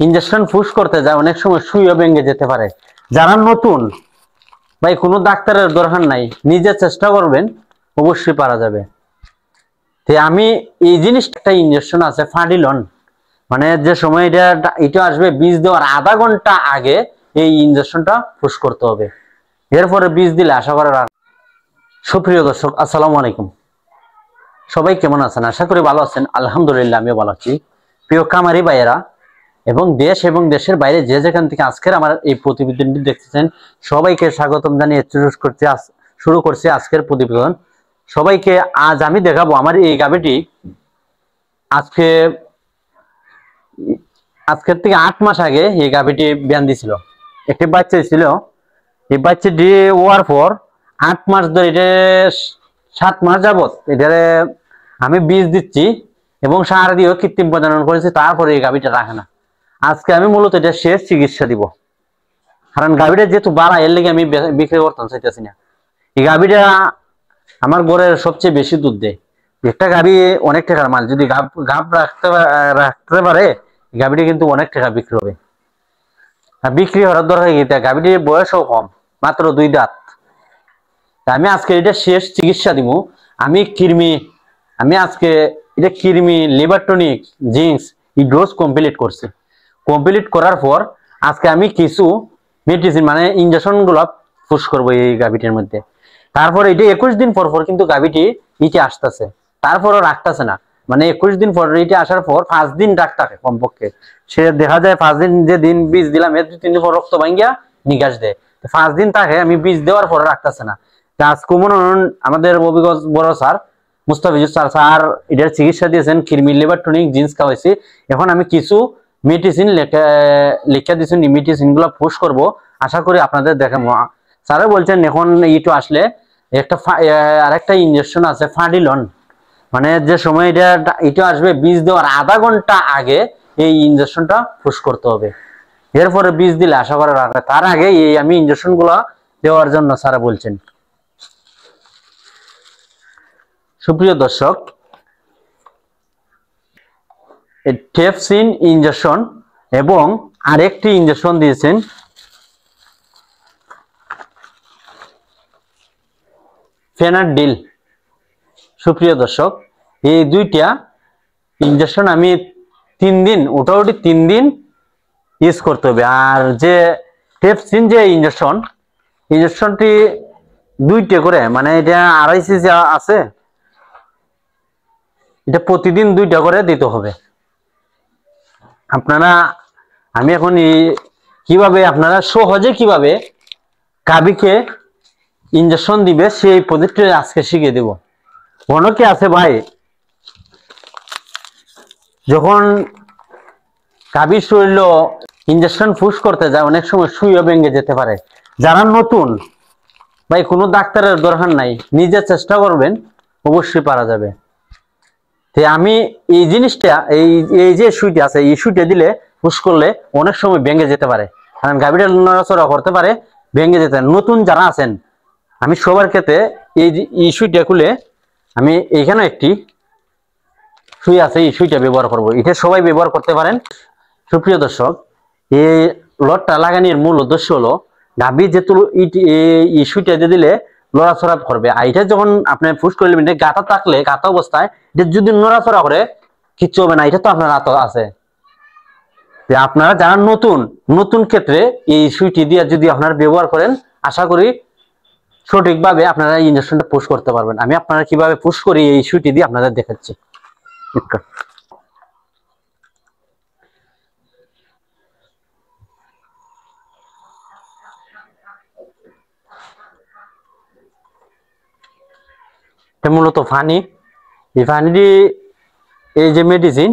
Injection push করতে যায় অনেক সময় সুইও ভেঙে যেতে পারে। যারা নতুন ভাই কোনো ডাক্তারের দরকার নাই, নিজে চেষ্টা করবেন, অবশ্যই পারা যাবে। তো আমি এই জিনিসটা ইনজেকশন আছে ফাডিলন, মানে যে সময় এটা আসবে বীজ দেওয়ার আধা ঘন্টা আগে এই ইনজেকশনটা পুশ করতে হবে। এরপরে বীজ দিলে আশা করা। সুপ্রিয় দর্শক, আসসালামু আলাইকুম। সবাই কেমন আছেন? আশা করি ভালো আছেন। আলহামদুলিল্লাহ আমিও ভালো আছি। প্রিয় খামারি ভাইয়েরা এবং দেশ এবং দেশের বাইরে যে যেখান থেকে আজকের আমার এই প্রতিবেদনটি দেখতেছেন, সবাইকে স্বাগতম জানিয়ে শুরু করছি আজকের প্রতিবেদন। সবাইকে আজ আমি দেখাবো আমার এই গাভীটি আজকের থেকে 8 মাস আগে এই গাভীটি বিয়ান দিছিল, একটি বাচ্চা ছিল। এই বাচ্চাটি হওয়ার পর 8 মাস ধরে, এটা 7 মাস যাবত এটারে আমি বীজ দিচ্ছি এবং সার দিয়েও কৃত্রিম প্রজনন করেছি, তারপরে এই গাভীটা রাখে না। আজকে আমি মূলত এটা শেষ চিকিৎসা দিব, কারণ গাভীটা যেহেতু বাড়া, এর লেগে আমি বিক্রি করতে চাইতেছি না। এই গাভীটা আমার ঘরের সবচেয়ে বেশি দুধ দেয়। একটা গাভী অনেক টাকার মাল, যদি গাভ রাখতে পারে গাভীটা কিন্তু অনেক টাকা বিক্রি হবে। আর বিক্রি হওয়ার দরকার কি, গাভীটির বয়সও কম, মাত্র 2 দাঁত। আমি আজকে এটা শেষ চিকিৎসা দিব। আমি আজকে এটা কৃমি লিভার টনিক জিঙ্কস এই ডোজ কমপ্লিট করছি। কমপ্লিট করার পর আজকে আমি কিছু মেডিসিন মানে ইনজেকশন গুলো পুশ করবো এই গাভীটির মধ্যে। তারপর এটা 21 দিন পর পর কিন্তু গাভীটি নিচে আসতেছে, তারপরও রাখতেছে না। মানে 21 দিন পর এটা আসার পর 5 দিন রাখতে কমপক্ষে। সে দেখা যায় 5 দিন যে দিন বীজ দিলাম এর 2-3 দিন পর রক্ত ভাঙ্গিয়া নিকাশ দেয়। 5 দিন থাকে, আমি বীজ দেওয়ার পর রাখতেছে না। আজকে আমাদের অভিজ্ঞ বড় স্যার মুস্তাফিজুর স্যার এটার চিকিৎসা দিয়েছেন, কৃমি লিভার টনিক জিন্স খাওয়াইছি। এখন আমি কিছু মেডিসিন লেখা দিয়েছেন, এই মেডিসিন গুলো পুশ করবো, আশা করি আপনাদের দেখাবো। স্যারে বলছেন এখন ইটো আসলে আরেকটা ইনজেকশন আছে ফাডিলন, মানে যে সময় এটা আসবে বীজ দেওয়ার আধা ঘন্টা আগে এই ইনজেকশনটা পুশ করতে হবে। এরপরে বীজ দিলে আশা করা রাখবে, তার আগে এই আমি ইনজেকশন গুলা দেওয়ার জন্য স্যারা বলছেন। সুপ্রিয় দর্শক, টেপসিন ইনজেকশন এবং আরেকটি ইনজেকশন দিয়েছেন ফেনাডিল। সুপ্রিয় দর্শক, এই দুইটা ইনজেকশন আমি 3 দিন ওটাউটি 3 দিন ইউজ করতে হবে। আর যে টেপসিন যে ইনজেকশনটি 2টা করে, মানে এটা 2.5 cc আছে, এটা প্রতিদিন 2টা করে দিতে হবে। আমি এখন কিভাবে আপনারা সহজে কিভাবে গাভীকে ইনজেকশন দিবে সেই পদ্ধতি আজকে শিখিয়ে দেব। অনেকে আছে ভাই, যখন গাভীর শরীর ইনজেকশন পুশ করতে যায় অনেক সময় সুইও ভেঙে যেতে পারে। যারা নতুন ভাই কোনো ডাক্তারের দরকার নাই, নিজে চেষ্টা করবেন, অবশ্যই পারা যাবে। আমি এই জিনিসটা এই যে সুইটা আছে, এই সুইটা দিলে পুশ করলে অনেক সময় ভেঙে যেতে পারে, কারণ গাভীটা নড়াচড়া করতে পারে, ভেঙে যেতে। নতুন যারা আছেন, আমি সবার ক্ষেত্রে এই সুইটা খুলে আমি এইখানে একটি সুই আছে, এই সুইটা ব্যবহার করব। এটা সবাই ব্যবহার করতে পারেন। সুপ্রিয় দর্শক, এই লটটা লাগানোর মূল উদ্দেশ্য হলো গাভী যেহেতু এই সুইটা দিলে নড়াচড়া করবে। আর এটা যখন আপনি পুশ করে নেবেন, গাঁথা থাকলে গাঁথা অবস্থায় এটা যদি নড়াচড়া করে কিচ্ছু হবে না, এটা তো আপনার হাতে আছে। আপনারা যারা নতুন ক্ষেত্রে এই সুইটি দিয়ে যদি আপনারা ব্যবহার করেন, আশা করি সঠিকভাবে আপনারা ইনজেকশনটা পুশ করতে পারবেন। আমি আপনারা কিভাবে পুশ করি এই সুইটি দিয়ে আপনাদের দেখাচ্ছি। মূলত পানি, এই পানিটি এই যে মেডিসিন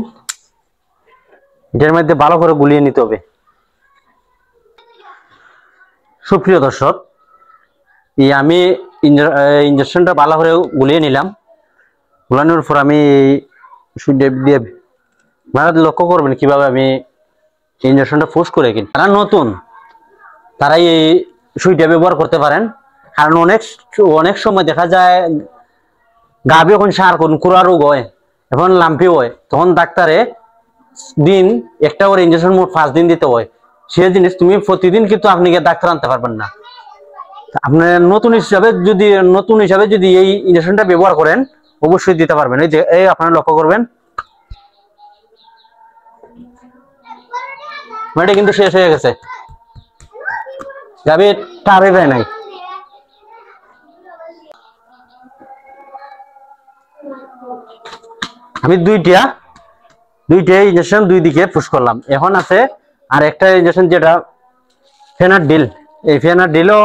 এটার মধ্যে ভালো করে গুলিয়ে নিতে হবে। সুপ্রিয় দর্শক, আমি ইনজেকশনটা ভালো করে গুলিয়ে নিলাম। গুলানোর পর আমি দিয়ে লক্ষ্য করবেন কিভাবে আমি ইনজেকশনটা পুশ করে কিনি। যারা নতুন তারা এই সুইটা ব্যবহার করতে পারেন, কারণ অনেক সময় দেখা যায় গাভী যখন সার করুন কুড়া রোগ হয়, এখন লাম্পি হয়, তখন ডাক্তারে দিন একটা করে ইনজেকশন মোট 5 দিন দিতে হয়, সেই জিনিস তুমি প্রতিদিন কিন্তু আপনি গিয়ে ডাক্তার আনতে পারবেন না। আপনার নতুন হিসাবে যদি এই ইনজেকশনটা ব্যবহার করেন অবশ্যই দিতে পারবেন। এই যে এই আপনারা লক্ষ্য করবেন এটা কিন্তু শেষ হয়ে গেছে, গাভী টারে যায় নাই। আমি দুইটা ইনজেকশন দুই দিকে পুশ করলাম। এখন আছে আর একটা ইনজেকশন যেটা ফেনাডিল, এই ফেনাডিলও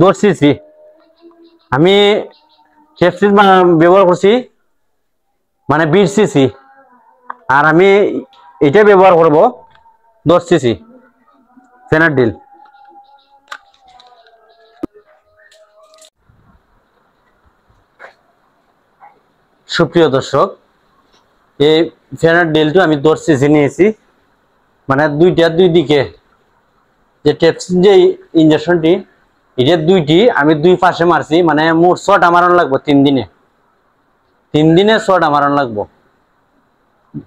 10 সিসি আমি ক্যাপসুল ব্যবহার করছি, মানে 20 সিসি, আর আমি এটা ব্যবহার করব 10 সিসি ফেনাডিল। সুপ্রিয় দর্শক, এই ফেনাডিলটা আমি 10 সিসি নিয়েছি, মানে দুই দিকে যে টেপসিন যে ইনজেকশনটি এটা দুইটি আমি দুই পাশে মারছি, মানে মোট 6টা মারণ লাগবো 3 দিনে, 3 দিনে 6টা মারণ লাগবো,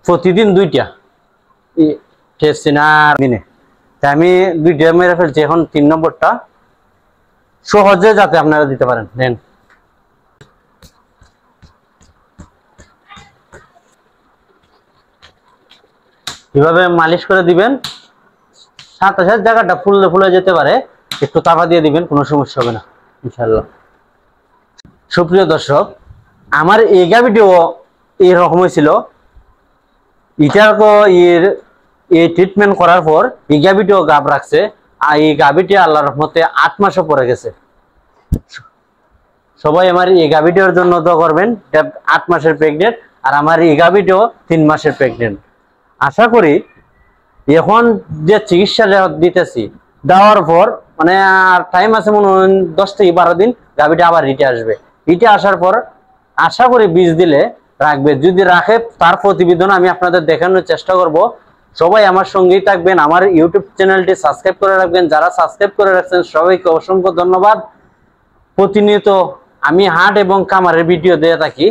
প্রতিদিন 2টা টেপসিন আর দিনে। তাই আমি 2টা মেরে ফেলছি। এখন 3 নম্বরটা সহজে যাতে আপনারা দিতে পারেন। দেন এভাবে মালিশ করে দিবেন, সাথে সাথে জায়গাটা ফুলে যেতে পারে, একটু তাপা দিয়ে দিবেন, কোনো সমস্যা হবে না ইনশাআল্লাহ। সুপ্রিয় দর্শক, আমার এই গাভীটিও এইরকম হয়েছিল। এই ট্রিটমেন্ট করার পর এই গাভীটিও গাভ রাখছে, আর এই গাভীটি আল্লাহর রহমতে 8 মাসও পরে গেছে। সবাই আমার এই গাভীটির জন্য দোয়া করবেন, 8 মাসের প্রেগনেন্ট, আর আমার এই গাভীটিও 3 মাসের প্রেগনেন্ট। আশা করি এখন যে চিকিৎসা দিতেছি দেওয়ার পর মানে আর টাইম আছে মনে হয় 10 থেকে 12 দিন, গাভীটা আবার রিটে আসবে। রিটে আসার পর আশা করি বীজ দিলে রাখবে, যদি রাখে তার প্রতিবেদন আমি আপনাদের দেখানোর চেষ্টা করব। সবাই আমার সঙ্গেই থাকবেন, আমার ইউটিউব চ্যানেলটি সাবস্ক্রাইব করে রাখবেন। যারা সাবস্ক্রাইব করে রাখছেন সবাইকে অসংখ্য ধন্যবাদ। প্রতিনিয়ত আমি হাট এবং খামারের ভিডিও দিয়ে থাকি,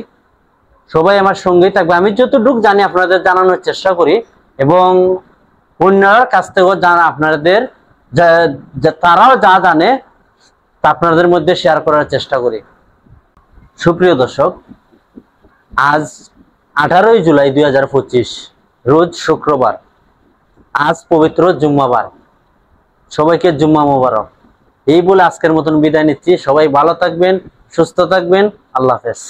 সবাই আমার সঙ্গেই থাকবে। আমি যতটুকু জানি আপনাদের জানানোর চেষ্টা করি, এবং অন্যের কাছ থেকেও আপনাদের তারাও যা জানে তা আপনাদের মধ্যে শেয়ার করার চেষ্টা করি। সুপ্রিয় দর্শক, আজ 18 জুলাই 2025, রোজ শুক্রবার, আজ পবিত্র জুম্মাবার। সবাইকে জুম্মা মোবারক। এই বলে আজকের মতন বিদায় নিচ্ছি। সবাই ভালো থাকবেন, সুস্থ থাকবেন। আল্লাহ হাফেজ।